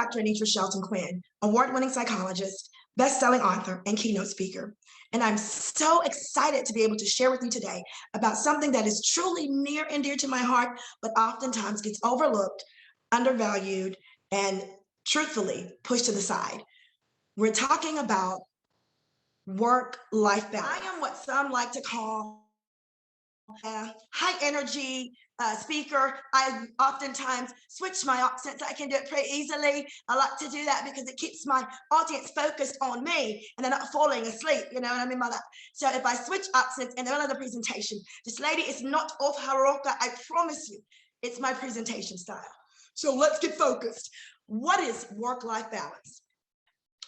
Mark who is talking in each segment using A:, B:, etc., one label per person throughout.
A: Dr. Anitra Shelton Quinn, award-winning psychologist, best-selling author, and keynote speaker. And I'm so excited to be able to share with you today about something that is truly near and dear to my heart, but oftentimes gets overlooked, undervalued, and truthfully pushed to the side. We're talking about work-life balance. I am what some like to call high energy speaker. I oftentimes switch my accents. I can do it pretty easily. I like to do that because it keeps my audience focused on me and they're not falling asleep, you know what I mean by that? So if I switch accents in the middle of the presentation, this lady is not off her rocker, I promise you, it's my presentation style. So let's get focused. What is work-life balance?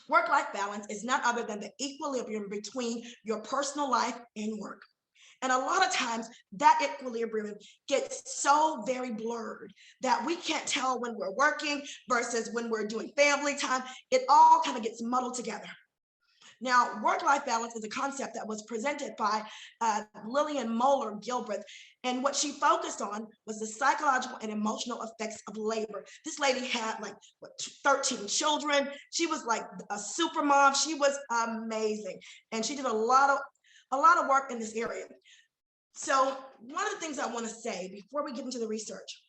A: Work-life balance is none other than the equilibrium between your personal life and work. And a lot of times that equilibrium gets so very blurred that we can't tell when we're working versus when we're doing family time. It all kind of gets muddled together. Now, work-life balance is a concept that was presented by Lillian Moeller Gilbreth, and what she focused on was the psychological and emotional effects of labor. This lady had like 13 children. She was like a super mom. She was amazing, and she did a lot of work in this area. So one of the things I want to say before we get into the research,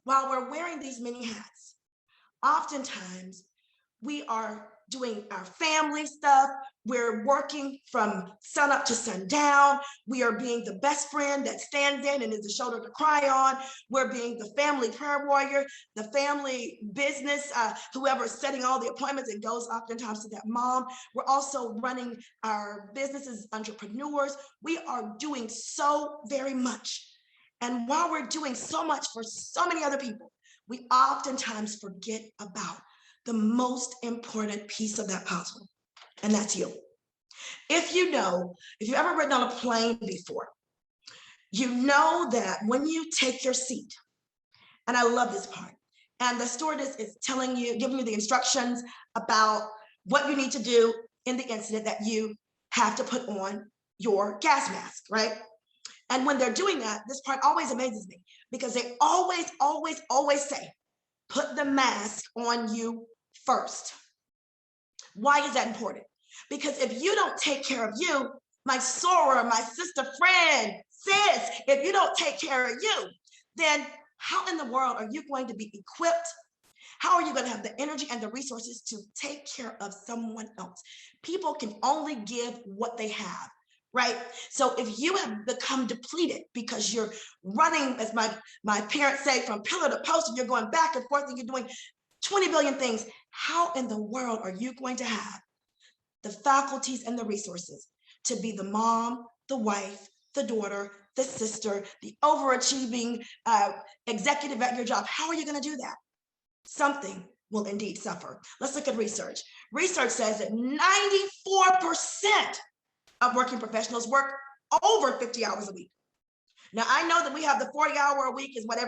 A: while we're wearing these many hats, oftentimes we are doing our family stuff. We're working from sun up to sundown. We are being the best friend that stands in and is a shoulder to cry on. We're being the family prayer warrior, the family business, whoever's setting all the appointments, it goes oftentimes to that mom. We're also running our businesses, entrepreneurs. We are doing so very much. And while we're doing so much for so many other people, we oftentimes forget about the most important piece of that puzzle, and that's you. If you've ever ridden on a plane before, you know that when you take your seat, and I love this part, and the stewardess is giving you the instructions about what you need to do in the incident that you have to put on your gas mask, right? And when they're doing that, this part always amazes me because they always say, put the mask on you first. Why is that important? Because if you don't take care of you, my soror, my sister, friend, sis, if you don't take care of you, then how in the world are you going to be equipped? How are you going to have the energy and the resources to take care of someone else? People can only give what they have, right? So if you have become depleted because you're running, as my parents say, from pillar to post, and you're going back and forth and you're doing 20 billion things, how in the world are you going to have the faculties and the resources to be the mom, the wife, the daughter, the sister, the overachieving executive at your job? How are you going to do that? Something will indeed suffer. Let's look at research. Research says that 94% of working professionals work over 50 hours a week. Now, I know that we have the 40-hour a week is what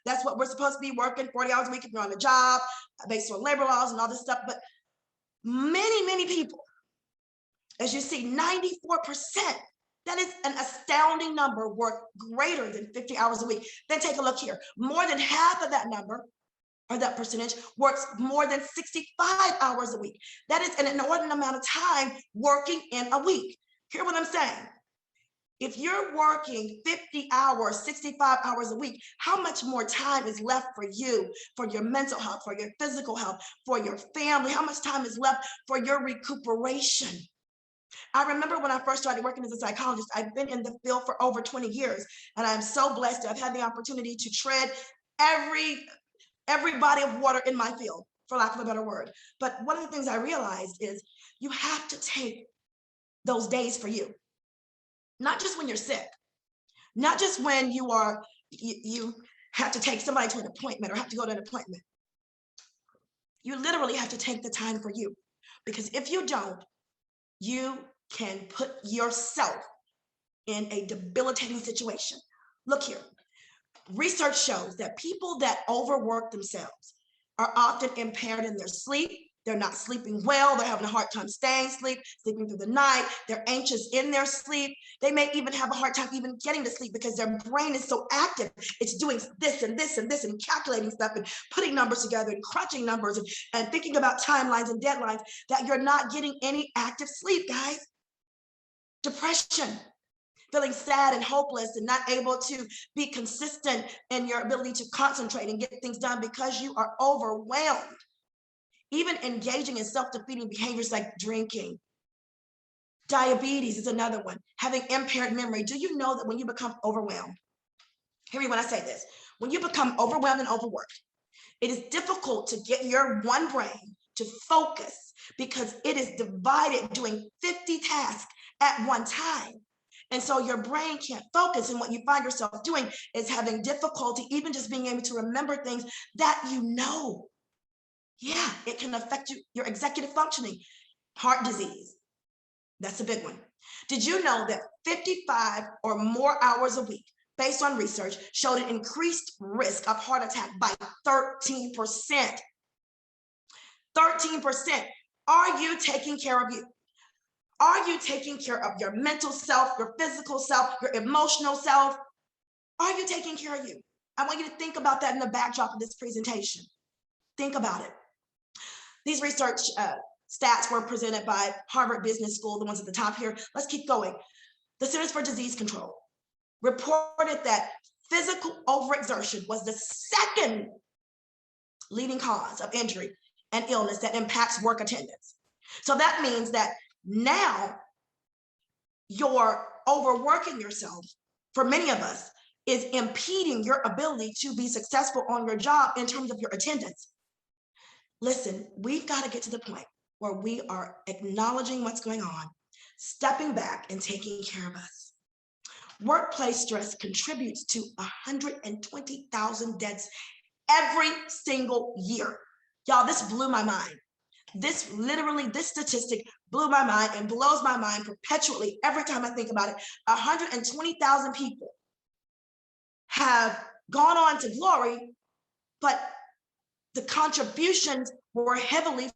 A: that's what we're supposed to be working, 40 hours a week if you're on the job, based on labor laws and all this stuff. But many people, as you see, 94%, that is an astounding number, work greater than 50 hours a week. Then take a look here. More than half of that number, or that percentage, works more than 65 hours a week. That is an inordinate amount of time working in a week. Hear what I'm saying? If you're working 50 hours, 65 hours a week, how much more time is left for you, for your mental health, for your physical health, for your family? How much time is left for your recuperation? I remember when I first started working as a psychologist, I've been in the field for over 20 years, and I'm so blessed to have had the opportunity to tread every body of water in my field, for lack of a better word. But one of the things I realized is you have to take those days for you. Not just when you're sick, not just when you have to take somebody to an appointment or have to go to an appointment. You literally have to take the time for you, because if you don't, you can put yourself in a debilitating situation. Look here. Research shows that people that overwork themselves are often impaired in their sleep, They're not sleeping well. They're having a hard time staying asleep, sleeping through the night. They're anxious in their sleep. They may even have a hard time even getting to sleep because their brain is so active. It's doing this and this and this and calculating stuff and putting numbers together and crunching numbers and thinking about timelines and deadlines that you're not getting any active sleep, guys. Depression, feeling sad and hopeless and not able to be consistent in your ability to concentrate and get things done because you are overwhelmed. Even engaging in self-defeating behaviors like drinking. Diabetes is another one. Having impaired memory. Do you know that when you become overwhelmed, hear me when I say this, when you become overwhelmed and overworked, it is difficult to get your one brain to focus because it is divided doing 50 tasks at one time. And so your brain can't focus. And what you find yourself doing is having difficulty even just being able to remember things that you know. Yeah, it can affect your executive functioning. Heart disease, that's a big one. Did you know that 55 or more hours a week, based on research, showed an increased risk of heart attack by 13%? 13%. Are you taking care of you? Are you taking care of your mental self, your physical self, your emotional self? Are you taking care of you? I want you to think about that in the backdrop of this presentation. Think about it. These research stats were presented by Harvard Business School, the ones at the top here. Let's keep going. The Centers for Disease Control reported that physical overexertion was the second leading cause of injury and illness that impacts work attendance. So that means that now you're overworking yourself, for many of us, is impeding your ability to be successful on your job in terms of your attendance. Listen, we've got to get to the point where we are acknowledging what's going on, stepping back and taking care of us. Workplace stress contributes to 120,000 deaths every single year. Y'all, this blew my mind. This statistic blew my mind and blows my mind perpetually every time I think about it. 120,000 people have gone on to glory, but the contributions were heavily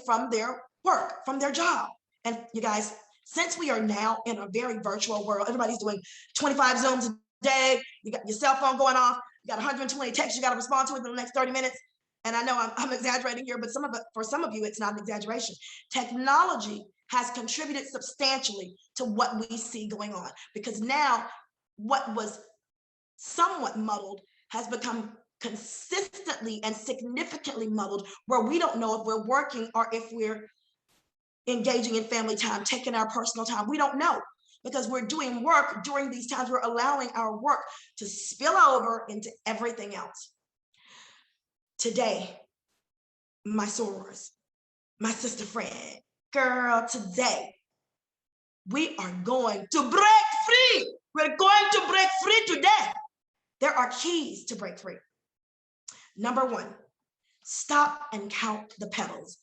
A: from their work, from their job. And you guys, since we are now in a very virtual world, everybody's doing 25 Zooms a day, you got your cell phone going off, you got 120 texts you got to respond to within the next 30 minutes. And I know I'm exaggerating here, but for some of you, it's not an exaggeration. Technology has contributed substantially to what we see going on, because now what was somewhat muddled has become consistently and significantly muddled, where we don't know if we're working or if we're engaging in family time, taking our personal time. We don't know, because we're doing work during these times. We're allowing our work to spill over into everything else. Today, my sorors, my sister friend, girl, today, we are going to break free. We're going to break free today. There are keys to break free. Number one, stop and count the petals.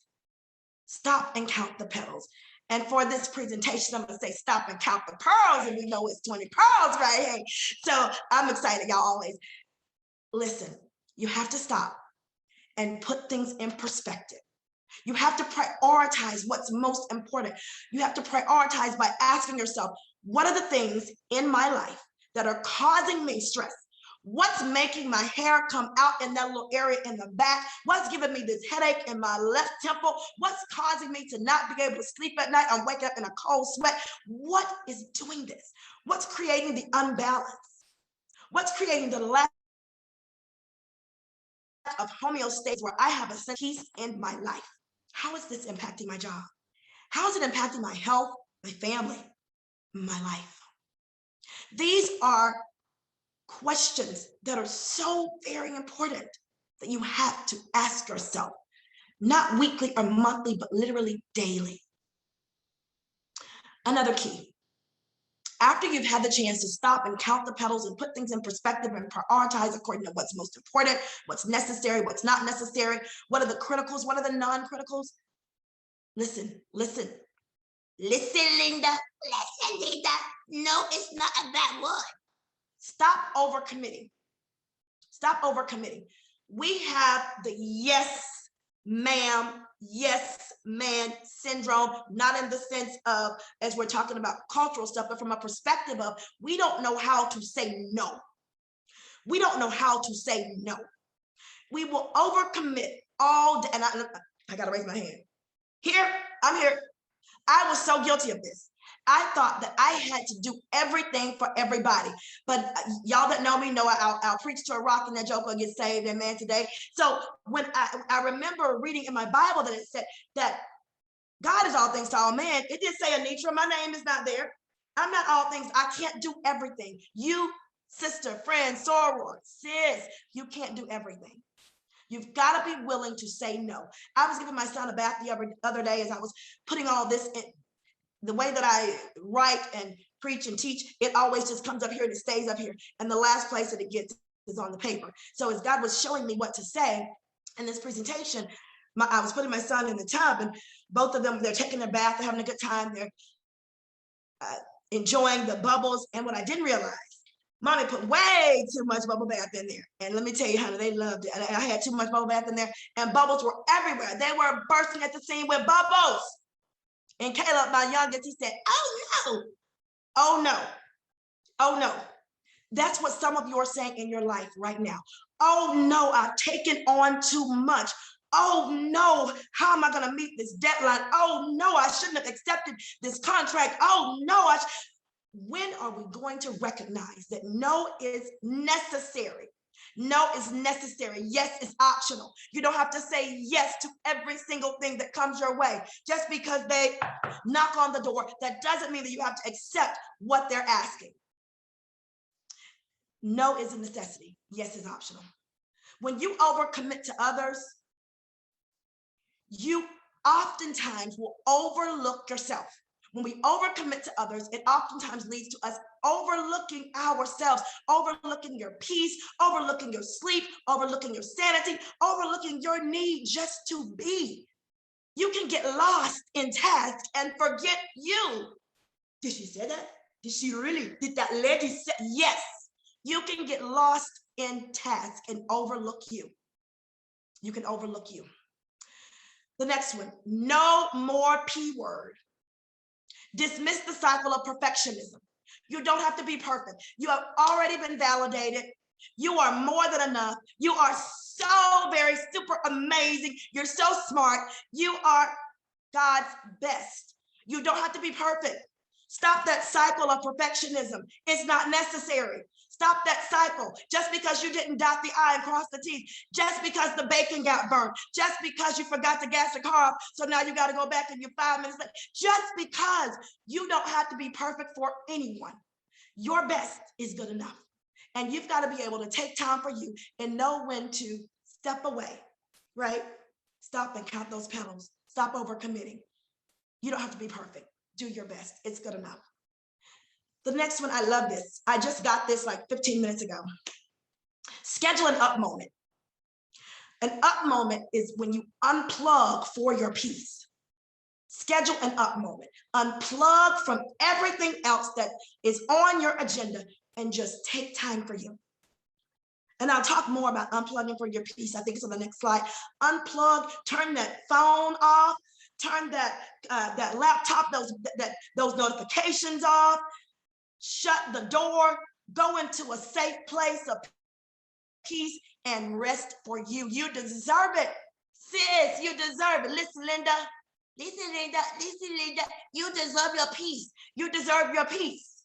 A: Stop and count the petals. And for this presentation, I'm going to say stop and count the pearls, and we know it's 20 pearls right here. So I'm excited, y'all, always. Listen, you have to stop and put things in perspective. You have to prioritize what's most important. You have to prioritize by asking yourself, what are the things in my life that are causing me stress? What's making my hair come out in that little area in the back? What's giving me this headache in my left temple? What's causing me to not be able to sleep at night? I'm waking up in a cold sweat. What is doing this? What's creating the unbalance? What's creating the lack of homeostasis where I have a sense of peace in my life? How is this impacting my job? How is it impacting my health, my family, my life? These are questions that are so very important that you have to ask yourself, not weekly or monthly, but literally daily. Another key, after you've had the chance to stop and count the petals and put things in perspective and prioritize according to what's most important, what's necessary, what's not necessary, what are the criticals, what are the non-criticals? Listen, Linda. Listen, Linda. No, it's not about what. Stop overcommitting. Stop overcommitting. We have the yes ma'am, yes, man syndrome, not in the sense of, as we're talking about cultural stuff, but from a perspective of, we don't know how to say no. We don't know how to say no. We will overcommit all day. And I got to raise my hand. Here, I'm here. I was so guilty of this. I thought that I had to do everything for everybody. But y'all that know me know I'll preach to a rock and that joke will get saved, amen, today. So when I remember reading in my Bible that it said that God is all things to all men. It did say Anitra, my name is not there. I'm not all things. I can't do everything. You, sister, friend, soror, sis, you can't do everything. You've got to be willing to say no. I was giving my son a bath the other day as I was putting all this in. The way that I write and preach and teach, it always just comes up here and it stays up here. And the last place that it gets is on the paper. So as God was showing me what to say in this presentation, I was putting my son in the tub and both of them, they're taking their bath, they're having a good time, they're enjoying the bubbles. And what I didn't realize, Mommy put way too much bubble bath in there. And let me tell you, honey, they loved it. And I had too much bubble bath in there and bubbles were everywhere. They were bursting at the seam with bubbles. And Caleb, my youngest, he said, oh no, oh no, oh no. That's what some of you are saying in your life right now. Oh no, I've taken on too much. Oh no, how am I going to meet this deadline? Oh no, I shouldn't have accepted this contract. Oh no, when are we going to recognize that no is necessary? No is necessary. Yes is optional. You don't have to say yes to every single thing that comes your way. Just because they knock on the door, that doesn't mean that you have to accept what they're asking. No is a necessity. Yes is optional. When you overcommit to others, you oftentimes will overlook yourself. When we overcommit to others, it oftentimes leads to us overlooking ourselves, overlooking your peace, overlooking your sleep, overlooking your sanity, overlooking your need just to be. You can get lost in tasks and forget you. Did she say that? Did she really? Did that lady say? Yes. You can get lost in tasks and overlook you. You can overlook you. The next one, no more P word. Dismiss the cycle of perfectionism. You don't have to be perfect. You have already been validated. You are more than enough. You are so very super amazing. You're so smart. You are God's best. You don't have to be perfect. Stop that cycle of perfectionism. It's not necessary. Stop that cycle. Just because you didn't dot the I and cross the T, just because the bacon got burnt, just because you forgot to gas the car up, so now you got to go back and you're 5 minutes late, just because you don't have to be perfect for anyone. Your best is good enough. And you've got to be able to take time for you and know when to step away, right? Stop and count those petals. Stop overcommitting. You don't have to be perfect. Do your best. It's good enough. The next one, I love this. I just got this like 15 minutes ago. Schedule an up moment. An up moment is when you unplug for your peace. Schedule an up moment. Unplug from everything else that is on your agenda and just take time for you. And I'll talk more about unplugging for your peace. I think it's on the next slide. Unplug, turn that phone off, turn that laptop, those notifications off. Shut the door, go into a safe place of peace and rest for you. You deserve it, sis, you deserve it. Listen, Linda, you deserve your peace. You deserve your peace.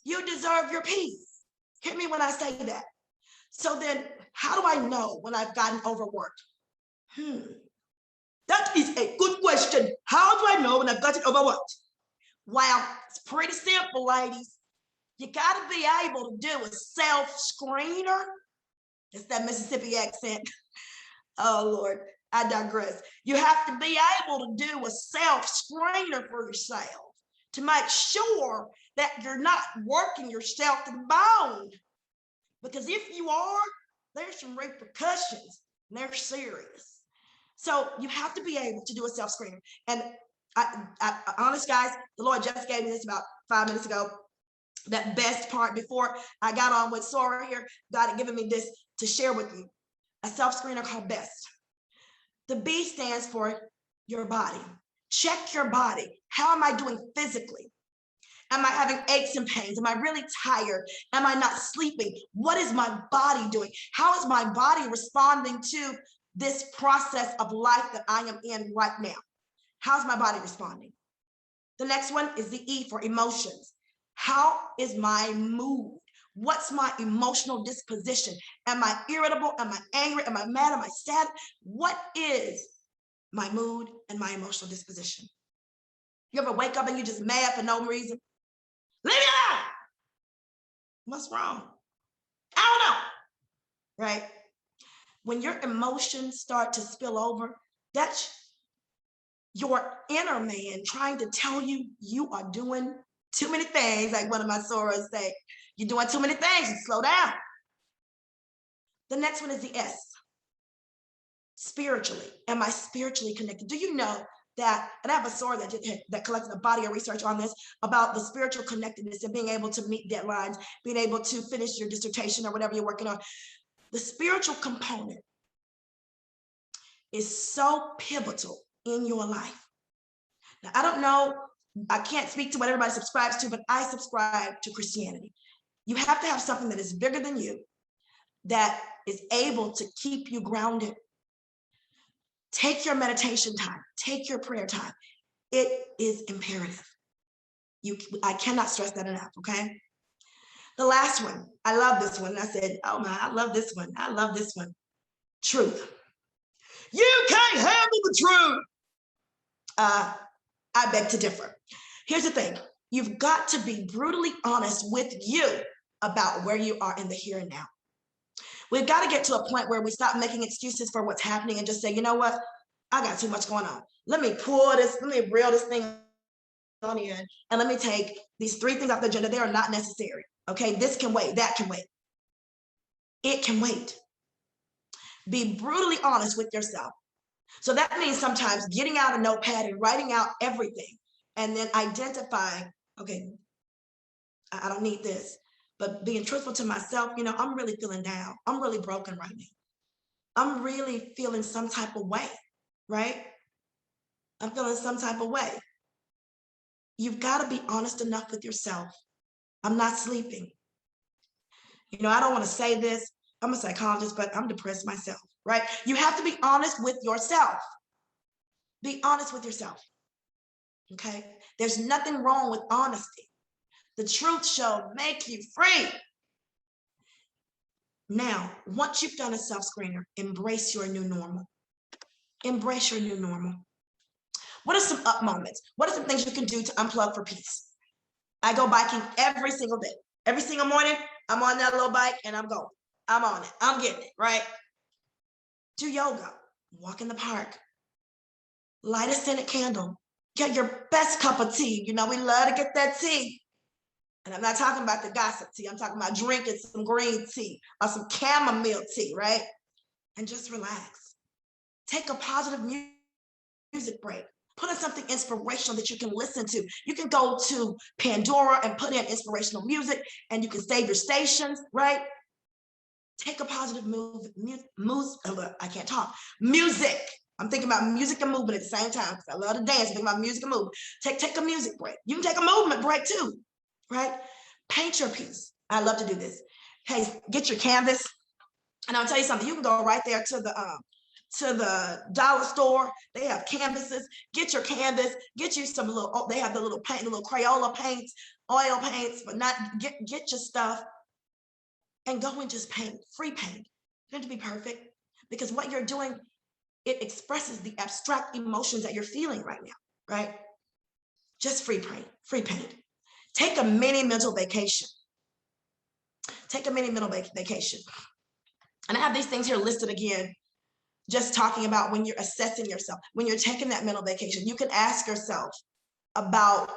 A: You deserve your peace. Hear me when I say that. So then how do I know when I've gotten overworked? That is a good question. How do I know when I've gotten overworked? Well, it's pretty simple, ladies. You got to be able to do a self-screener. It's that Mississippi accent. Oh, Lord, I digress. You have to be able to do a self-screener for yourself to make sure that you're not working yourself to the bone. Because if you are, there's some repercussions, and they're serious. So you have to be able to do a self-screener. And honest guys, the Lord just gave me this about 5 minutes ago. That best part before I got on with Sora here, God had given me this to share with you. A self-screener called BEST. The B stands for your body. Check your body. How am I doing physically? Am I having aches and pains? Am I really tired? Am I not sleeping? What is my body doing? How is my body responding to this process of life that I am in right now? How's my body responding? The next one is the E for emotions. How is my mood? What's my emotional disposition? Am I irritable? Am I angry? Am I mad? Am I sad? What is my mood and my emotional disposition? You ever wake up and you're just mad for no reason? Leave me alone. What's wrong? I don't know. Right? When your emotions start to spill over, that's your inner man trying to tell you you are doing too many things. Like one of my sorors say, you're doing too many things, slow down. The next one is the S. Spiritually. Am I spiritually connected? Do you know that, and I have a soror that collected a body of research on this, about the spiritual connectedness and being able to meet deadlines, being able to finish your dissertation or whatever you're working on. The spiritual component is so pivotal in your life. Now, I don't know, I can't speak to what everybody subscribes to, but I subscribe to Christianity. You have to have something that is bigger than you, that is able to keep you grounded. Take your meditation time, take your prayer time. It is imperative. I cannot stress that enough, okay? The last one, I love this one. I said, oh my, I love this one. I love this one. Truth. You can't handle the truth. I beg to differ. Here's the thing. You've got to be brutally honest with you about where you are in the here and now. We've got to get to a point where we stop making excuses for what's happening and just say, you know what? I got too much going on. Let me reel this thing on in, and let me take these 3 things off the agenda. They are not necessary. Okay, this can wait, that can wait. It can wait. Be brutally honest with yourself. So that means sometimes getting out a notepad and writing out everything and then identifying, okay, I don't need this, but being truthful to myself, you know, I'm really feeling down. I'm really broken right now. I'm really feeling some type of way, right? I'm feeling some type of way. You've got to be honest enough with yourself. I'm not sleeping. You know, I don't want to say this. I'm a psychologist, but I'm depressed myself, right? You have to be honest with yourself. Be honest with yourself, okay? There's nothing wrong with honesty. The truth shall make you free. Now, once you've done a self-screener, embrace your new normal. Embrace your new normal. What are some up moments? What are some things you can do to unplug for peace? I go biking every single day. Every single morning, I'm on that little bike and I'm going. I'm on it. I'm getting it, right? Do yoga. Walk in the park. Light a scented candle. Get your best cup of tea. You know, we love to get that tea. And I'm not talking about the gossip tea. I'm talking about drinking some green tea or some chamomile tea, right? And just relax. Take a positive music break. Put in something inspirational that you can listen to. You can go to Pandora and put in inspirational music, and you can save your stations, right? Take a positive I can't talk. Music. I'm thinking about music and movement at the same time because I love to dance. I'm thinking about music and movement. Take a music break. You can take a movement break too, right? Paint your piece. I love to do this. Hey, get your canvas. And I'll tell you something. You can go right there to the dollar store. They have canvases. Get your canvas. Get you some little. They have the little paint, the little Crayola paints, oil paints, but not get your stuff and go and just paint. Free paint. You don't have to be perfect, because what you're doing, it expresses the abstract emotions that you're feeling right now, right? Just free paint. Free paint. Take a mini mental vacation. Take a mini mental vacation. And I have these things here listed again, just talking about when you're assessing yourself, when you're taking that mental vacation, you can ask yourself about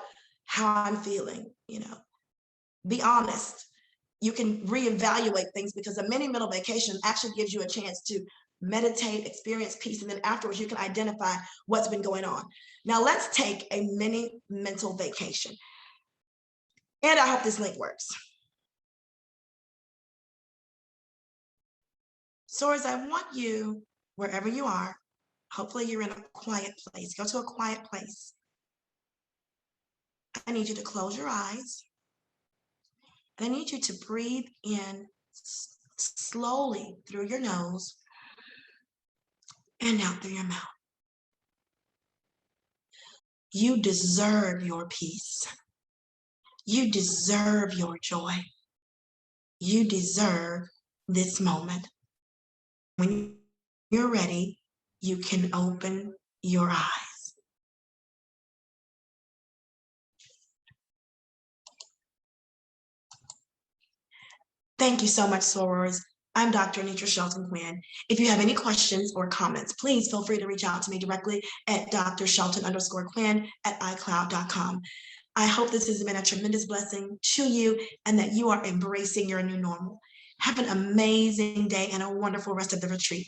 A: how I'm feeling, you know, be honest. You can reevaluate things, because a mini mental vacation actually gives you a chance to meditate, experience peace, and then afterwards you can identify what's been going on. Now let's take a mini mental vacation. And I hope this link works. Sorors, I want you, wherever you are, Hopefully you're in a quiet place. Go to a quiet place. I need you to close your eyes. I need you to breathe in slowly through your nose and out through your mouth. You deserve your peace. You deserve your joy. You deserve this moment. When you're ready, you can open your eyes. Thank you so much, sorors. I'm Dr. Anitra Shelton Quinn. If you have any questions or comments, please feel free to reach out to me directly at drshelton_Quinn at iCloud.com. I hope this has been a tremendous blessing to you and that you are embracing your new normal. Have an amazing day and a wonderful rest of the retreat.